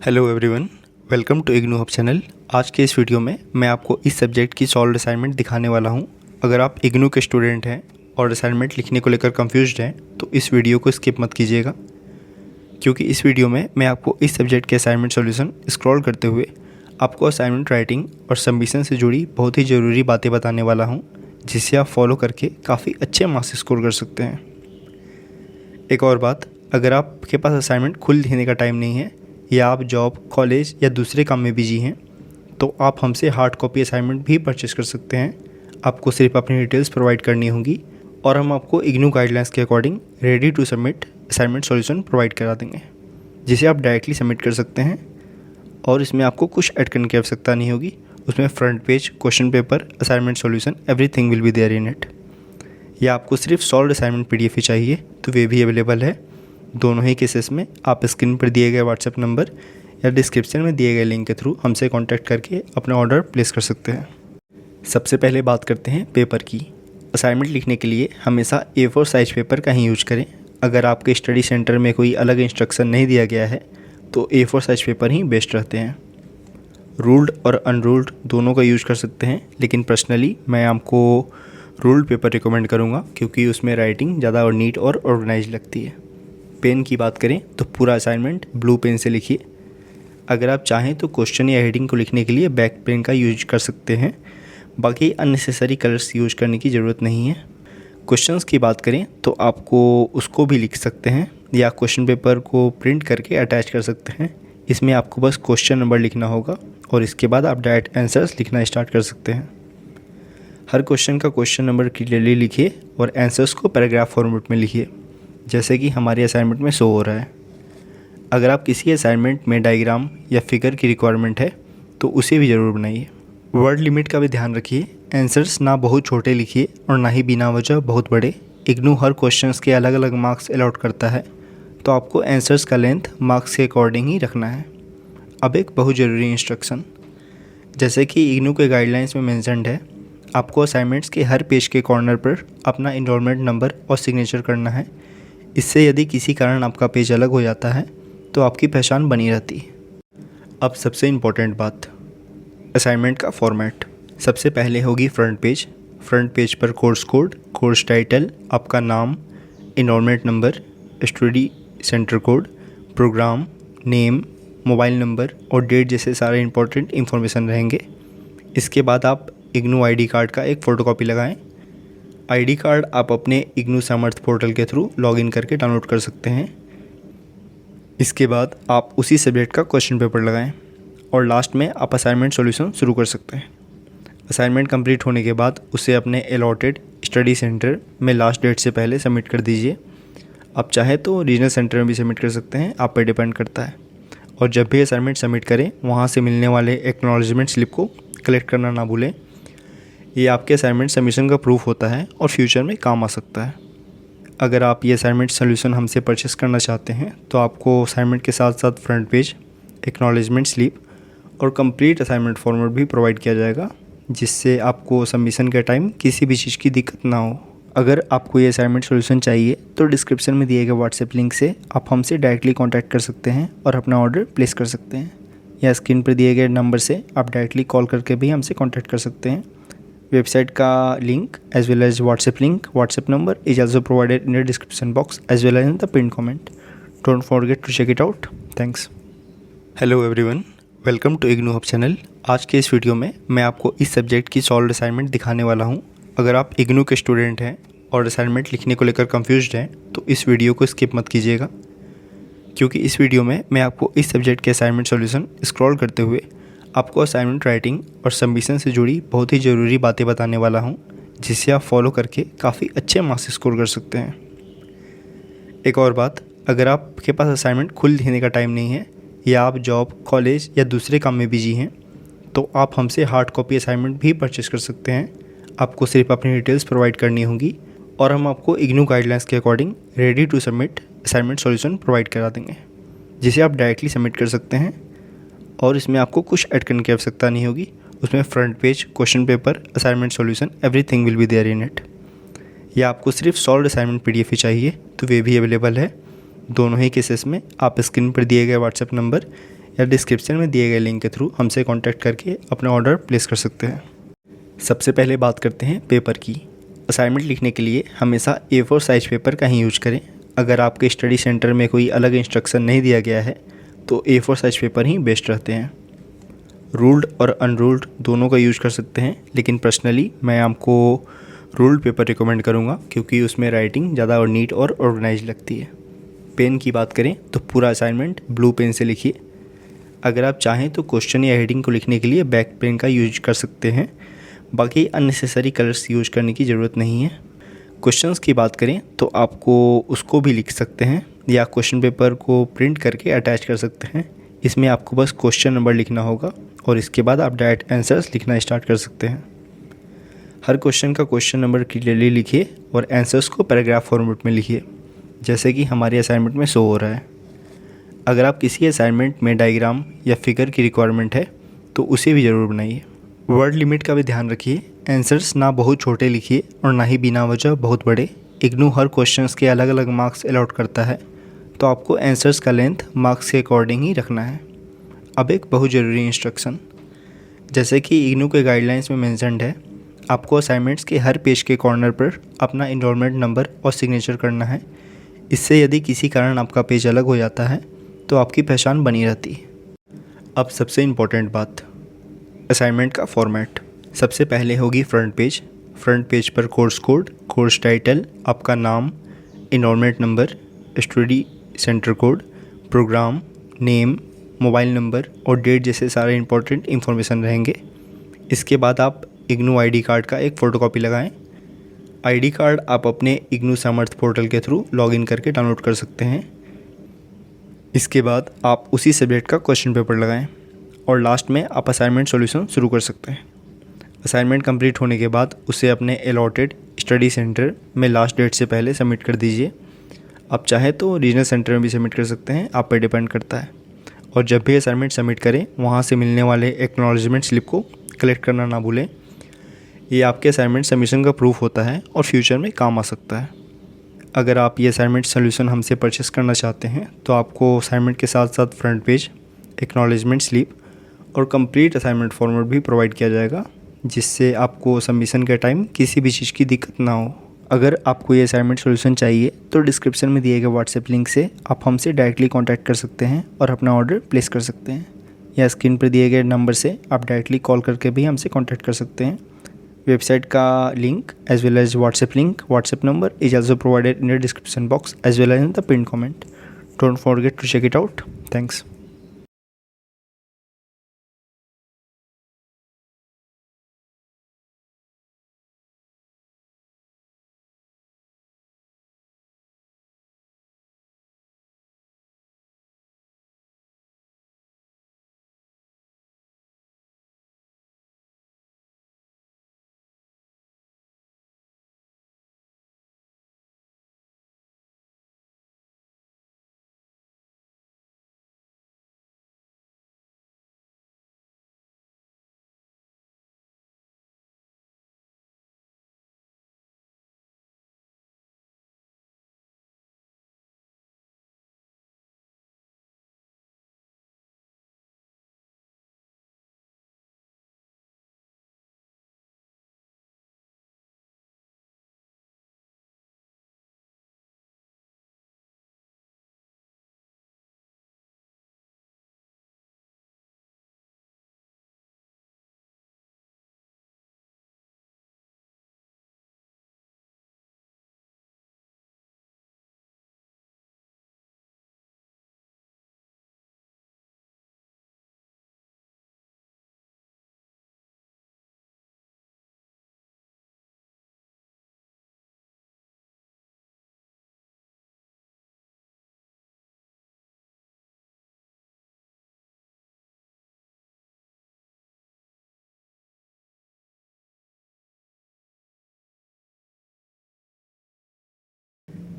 Hello everyone, welcome to IGNOU hub channel. आज के इस वीडियो में मैं आपको इस सब्जेक्ट की सॉल्व असाइनमेंट दिखाने वाला हूं। अगर आप इग्नू के स्टूडेंट हैं और असाइनमेंट लिखने को लेकर कंफ्यूज्ड हैं तो इस वीडियो को स्किप मत कीजिएगा, क्योंकि इस वीडियो में मैं आपको इस सब्जेक्ट के असाइनमेंट सॉल्यूशन स्क्रॉल करते हुए आपको असाइनमेंट राइटिंग और सबमिशन से जुड़ी बहुत ही ज़रूरी बातें बताने वाला हूँ, जिसे आप फॉलो करके काफ़ी अच्छे मार्क्स स्कोर कर सकते हैं। एक और बात, अगर आपके पास असाइनमेंट खुद लिखने का टाइम नहीं है या आप जॉब, कॉलेज या दूसरे काम में बिजी हैं तो आप हमसे हार्ड कॉपी असाइनमेंट भी परचेस कर सकते हैं। आपको सिर्फ अपनी डिटेल्स प्रोवाइड करनी होगी और हम आपको इग्नू गाइडलाइंस के according ready to submit assignment solution provide करा देंगे, जिसे आप डायरेक्टली सबमिट कर सकते हैं और इसमें आपको कुछ ऐड करने की आवश्यकता नहीं होगी। उसमें front page, question paper, assignment solution, everything will be there in it. या आपको सिर्फ सॉल्व असाइनमेंट PDF ही चाहिए तो वे भी अवेलेबल है। दोनों ही केसेस में आप स्क्रीन पर दिए गए व्हाट्सएप नंबर या डिस्क्रिप्शन में दिए गए लिंक के थ्रू हमसे कांटेक्ट करके अपना ऑर्डर प्लेस कर सकते हैं। सबसे पहले बात करते हैं पेपर की। असाइनमेंट लिखने के लिए हमेशा A4 साइज पेपर का ही यूज करें। अगर आपके स्टडी सेंटर में कोई अलग इंस्ट्रक्शन नहीं दिया गया है तो A4 साइज पेपर ही बेस्ट रहते हैं। रूल्ड और अनरूल्ड दोनों का यूज कर सकते हैं, लेकिन पर्सनली मैं आपको रूल्ड पेपर रिकमेंड करूँगा क्योंकि उसमें राइटिंग ज़्यादा और नीट और ऑर्गेनाइज लगती है। पेन की बात करें तो पूरा असाइनमेंट ब्लू पेन से लिखिए। अगर आप चाहें तो क्वेश्चन या हेडिंग को लिखने के लिए ब्लैक पेन का यूज कर सकते हैं। बाकी अननेसेसरी कलर्स यूज करने की ज़रूरत नहीं है। क्वेश्चंस की बात करें तो आपको उसको भी लिख सकते हैं या क्वेश्चन पेपर को प्रिंट करके अटैच कर सकते हैं। इसमें आपको बस क्वेश्चन नंबर लिखना होगा और इसके बाद आप डायरेक्ट आंसर्स लिखना स्टार्ट कर सकते हैं। हर क्वेश्चन का क्वेश्चन नंबर क्लियरली लिखिए और आंसर्स को पैराग्राफ फॉर्मेट में लिखिए, जैसे कि हमारे असाइनमेंट में शो हो रहा है। अगर आप किसी असाइनमेंट में डायग्राम या फिगर की रिक्वायरमेंट है तो उसे भी ज़रूर बनाइए। वर्ड लिमिट का भी ध्यान रखिए। आंसर्स ना बहुत छोटे लिखिए और ना ही बिना वजह बहुत बड़े। इग्नू हर क्वेश्चंस के अलग अलग मार्क्स अलॉट करता है, तो आपको आंसर्स का लेंथ मार्क्स के अकॉर्डिंग ही रखना है। अब एक बहुत ज़रूरी इंस्ट्रक्शन, जैसे कि इग्नू के गाइडलाइंस में मेंशन्ड है, आपको असाइनमेंट्स के हर पेज के कॉर्नर पर अपना इनरोलमेंट नंबर और सिग्नेचर करना है। इससे यदि किसी कारण आपका पेज अलग हो जाता है तो आपकी पहचान बनी रहती है। अब सबसे इम्पोर्टेंट बात, असाइनमेंट का फॉर्मेट। सबसे पहले होगी फ्रंट पेज। फ्रंट पेज पर कोर्स कोड, कोर्स टाइटल, आपका नाम, enrolment number, study centre code, programme name, mobile number और डेट जैसे सारे इंपॉर्टेंट इन्फॉर्मेशन रहेंगे। इसके बाद आप इग्नू ID कार्ड का एक फ़ोटोकॉपी लगाएं। ID कार्ड आप अपने इग्नू सामर्थ पोर्टल के थ्रू लॉगिन करके डाउनलोड कर सकते हैं। इसके बाद आप उसी सब्जेक्ट का क्वेश्चन पेपर लगाएं और लास्ट में आप असाइनमेंट सॉल्यूशन शुरू कर सकते हैं। असाइनमेंट कंप्लीट होने के बाद उसे अपने अलॉटेड स्टडी सेंटर में लास्ट डेट से पहले सबमिट कर दीजिए। आप चाहे तो रीजनल सेंटर में भी सबमिट कर सकते हैं, आप पर डिपेंड करता है। और जब भी असाइनमेंट सबमिट करें वहाँ से मिलने वाले एक्नॉलेजमेंट स्लिप को कलेक्ट करना ना भूलें। ये आपके असाइनमेंट सबमिशन का प्रूफ होता है और फ्यूचर में काम आ सकता है। अगर आप ये असाइनमेंट सॉल्यूशन हमसे परचेस करना चाहते हैं तो आपको असाइनमेंट के साथ साथ फ्रंट पेज, एक्नॉलेजमेंट स्लिप और कंप्लीट असाइनमेंट फॉर्मेट भी प्रोवाइड किया जाएगा, जिससे आपको सबमिशन के टाइम किसी भी चीज़ की दिक्कत ना हो। अगर आपको ये असाइनमेंट सॉल्यूशन चाहिए तो डिस्क्रिप्शन में दिए गए व्हाट्सएप लिंक से आप हमसे डायरेक्टली कॉन्टैक्ट कर सकते हैं और अपना ऑर्डर प्लेस कर सकते हैं, या स्क्रीन पर दिए गए नंबर से आप डायरेक्टली कॉल करके भी हमसे कॉन्टैक्ट कर सकते हैं। वेबसाइट का link as well as WhatsApp link, WhatsApp number is also provided in the description box as well as in the pinned comment. Don't forget to check it out. Thanks. Hello everyone, welcome to IGNOU hub channel. आज के इस video में मैं आपको इस subject की solve assignment दिखाने वाला हूँ। अगर आप इग्नू के स्टूडेंट हैं और असाइनमेंट लिखने को लेकर कंफ्यूज्ड हैं तो इस वीडियो को स्किप मत कीजिएगा, क्योंकि इस वीडियो में मैं आपको इस सब्जेक्ट के असाइनमेंट सॉल्यूशन स्क्रॉल करते हुए आपको असाइनमेंट राइटिंग और सबमिशन से जुड़ी बहुत ही ज़रूरी बातें बताने वाला हूं, जिसे आप फॉलो करके काफ़ी अच्छे मार्क्स स्कोर कर सकते हैं। एक और बात, अगर आपके पास असाइनमेंट खुद लिखने का टाइम नहीं है या आप जॉब, कॉलेज या दूसरे काम में बिजी हैं तो आप हमसे हार्ड कॉपी असाइनमेंट भी परचेस कर सकते हैं। आपको सिर्फ अपनी डिटेल्स प्रोवाइड करनी होगी और हम आपको इग्नू गाइडलाइंस के according ready to submit assignment solution provide करा देंगे, जिसे आप डायरेक्टली सबमिट कर सकते हैं और इसमें आपको कुछ ऐड करने की आवश्यकता नहीं होगी। उसमें front page, question paper, assignment solution, everything will be there in it. या आपको सिर्फ सॉल्व असाइनमेंट PDF ही चाहिए तो वे भी अवेलेबल है। दोनों ही केसेस में आप स्क्रीन पर दिए गए व्हाट्सएप नंबर या डिस्क्रिप्शन में दिए गए लिंक के थ्रू हमसे कांटेक्ट करके अपना ऑर्डर प्लेस कर सकते हैं। सबसे पहले बात करते हैं पेपर की। असाइनमेंट लिखने के लिए हमेशा A4 साइज़ पेपर का ही यूज करें। अगर आपके स्टडी सेंटर में कोई अलग इंस्ट्रक्शन नहीं दिया गया है तो A4 साइज़ पेपर ही बेस्ट रहते हैं। रूल्ड और अनरूल्ड दोनों का यूज़ कर सकते हैं, लेकिन पर्सनली मैं आपको रूल्ड पेपर रिकमेंड करूँगा क्योंकि उसमें राइटिंग ज़्यादा और नीट और ऑर्गेनाइज लगती है। पेन की बात करें तो पूरा असाइनमेंट ब्लू पेन से लिखिए। अगर आप चाहें तो क्वेश्चन या हेडिंग को लिखने के लिए ब्लैक पेन का यूज कर सकते हैं। बाकी अननेसेसरी कलर्स यूज करने की ज़रूरत नहीं है। क्वेश्चंस की बात करें तो आपको उसको भी लिख सकते हैं या क्वेश्चन पेपर को प्रिंट करके अटैच कर सकते हैं। इसमें आपको बस क्वेश्चन नंबर लिखना होगा और इसके बाद आप डायरेक्ट आंसर्स लिखना स्टार्ट कर सकते हैं। हर क्वेश्चन का क्वेश्चन नंबर क्लियरली लिखिए और आंसर्स को पैराग्राफ फॉर्मेट में लिखिए, जैसे कि हमारे असाइनमेंट में शो हो रहा है। अगर आप किसी असाइनमेंट में डायग्राम या फिगर की रिक्वायरमेंट है तो उसे भी ज़रूर बनाइए। वर्ड लिमिट का भी ध्यान रखिए। आंसर्स ना बहुत छोटे लिखिए और ना ही बिना वजह बहुत बड़े। इग्नू हर क्वेश्चंस के अलग अलग मार्क्स अलॉट करता है, तो आपको आंसर्स का लेंथ मार्क्स के अकॉर्डिंग ही रखना है। अब एक बहुत ज़रूरी इंस्ट्रक्शन, जैसे कि इग्नू के गाइडलाइंस में मेंशन्ड है, आपको असाइनमेंट्स के हर पेज के कॉर्नर पर अपना इनरोलमेंट नंबर और सिग्नेचर करना है। इससे यदि किसी कारण आपका पेज अलग हो जाता है तो आपकी पहचान बनी रहती है। अब सबसे इम्पोर्टेंट बात, असाइनमेंट का फॉर्मेट। सबसे पहले होगी फ्रंट पेज। फ्रंट पेज पर कोर्स कोड, कोर्स टाइटल, आपका नाम, enrolment number, study centre code, programme name, mobile number और डेट जैसे सारे इंपॉर्टेंट इन्फॉर्मेशन रहेंगे। इसके बाद आप इग्नू आईडी कार्ड का एक फ़ोटोकॉपी लगाएं। आईडी कार्ड आप अपने इग्नू सामर्थ पोर्टल के थ्रू लॉगिन करके डाउनलोड कर सकते हैं। इसके बाद आप उसी सब्जेक्ट का क्वेश्चन पेपर लगाएं और लास्ट में आप असाइनमेंट सॉल्यूशन शुरू कर सकते हैं। असाइनमेंट कंप्लीट होने के बाद उसे अपने अलॉटेड स्टडी सेंटर में लास्ट डेट से पहले सबमिट कर दीजिए। आप चाहे तो रीजनल सेंटर में भी सबमिट कर सकते हैं, आप पे डिपेंड करता है। और जब भी असाइनमेंट सबमिट करें वहाँ से मिलने वाले एक्नॉलेजमेंट स्लिप को कलेक्ट करना ना भूलें। ये आपके असाइनमेंट सबमिशन का प्रूफ होता है और फ्यूचर में काम आ सकता है। अगर आप ये असाइनमेंट सोल्यूशन हमसे परचेस करना चाहते हैं तो आपको असाइनमेंट के साथ साथ फ्रंट पेज, एक्नॉलेजमेंट स्लिप और कंप्लीट असाइनमेंट फॉर्मेट भी प्रोवाइड किया जाएगा, जिससे आपको सबमिशन के टाइम किसी भी चीज़ की दिक्कत ना हो। अगर आपको ये असाइनमेंट सोल्यूशन चाहिए तो डिस्क्रिप्शन में दिए गए व्हाट्सएप लिंक से आप हमसे डायरेक्टली कॉन्टैक्ट कर सकते हैं और अपना ऑर्डर प्लेस कर सकते हैं, या स्क्रीन पर दिए गए नंबर से आप डायरेक्टली कॉल करके भी हमसे कॉन्टैक्ट कर सकते हैं। वेबसाइट का link as well as WhatsApp number is also provided in the description box as well as in the pinned comment. Don't forget to check it out. Thanks.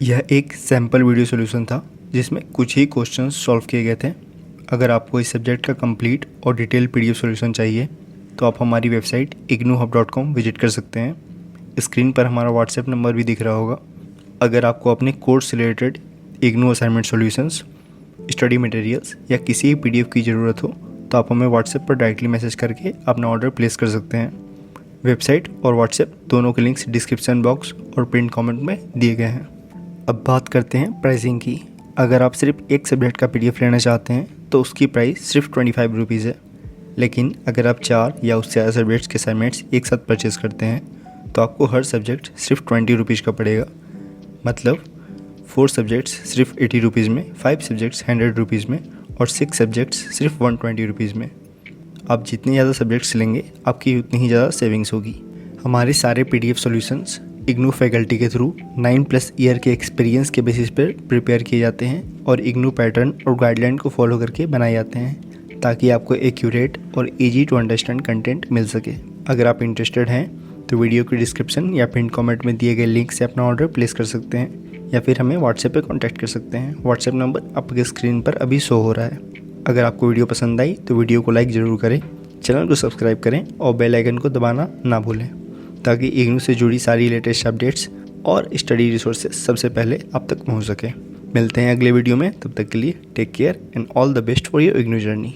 यह एक sample video solution था जिसमें कुछ ही questions solve किए गए थे। अगर आपको इस सब्जेक्ट का कंप्लीट और डिटेल PDF सॉल्यूशन चाहिए तो आप हमारी वेबसाइट ignuhub.com विजिट कर सकते हैं। स्क्रीन पर हमारा WhatsApp नंबर भी दिख रहा होगा। अगर आपको अपने कोर्स से related IGNOU assignment solutions study materials या किसी भी PDF की ज़रूरत हो तो आप हमें व्हाट्सएप पर डायरेक्टली मैसेज करके अपना ऑर्डर प्लेस कर सकते हैं। वेबसाइट और व्हाट्सएप दोनों के लिंक्स डिस्क्रिप्शन बॉक्स और पिन कमेंट में दिए गए हैं। अब बात करते हैं प्राइसिंग की। अगर आप सिर्फ एक सब्जेक्ट का PDF लेना चाहते हैं तो उसकी प्राइस सिर्फ 25 रुपीज़ है। लेकिन अगर आप 4 या उससे ज़्यादा सब्जेक्ट्स के असाइनमेंट्स एक साथ परचेज़ करते हैं तो आपको हर सब्जेक्ट सिर्फ 20 रुपीज़ का पड़ेगा। मतलब 4 सब्जेक्ट्स सिर्फ 80 रुपीज़ में, 5 सब्जेक्ट्स 100 रुपीज़ में और 6 सब्जेक्ट्स सिर्फ 120 रुपीज़ में। आप जितने ज़्यादा सब्जेक्ट्स लेंगे आपकी उतनी ही ज़्यादा सेविंग्स होगी। हमारे सारे PDF सॉल्यूशंस इग्नू फैकल्टी के थ्रू 9+ ईयर के एक्सपीरियंस के बेसिस पर प्रिपेयर किए जाते हैं और इग्नू पैटर्न और गाइडलाइन को फॉलो करके बनाए जाते हैं ताकि आपको एक्यूरेट और ईजी टू अंडरस्टैंड कंटेंट मिल सके। अगर आप इंटरेस्टेड हैं तो वीडियो की डिस्क्रिप्शन या पिन कमेंट में दिए गए लिंक से अपना ऑर्डर प्लेस कर सकते हैं या फिर हमें व्हाट्सएप पे कांटेक्ट कर सकते हैं। व्हाट्सएप नंबर आपके स्क्रीन पर अभी शो हो रहा है। अगर आपको वीडियो पसंद आई तो वीडियो को लाइक ज़रूर करें, चैनल को सब्सक्राइब करें और बेल आइकन को दबाना ना भूलें ताकि इग्नू से जुड़ी सारी लेटेस्ट अपडेट्स और स्टडी रिसोर्सेज सबसे पहले आप तक पहुंच सके। मिलते हैं अगले वीडियो में, तब तक के लिए take care and all the best for your IGNOU journey.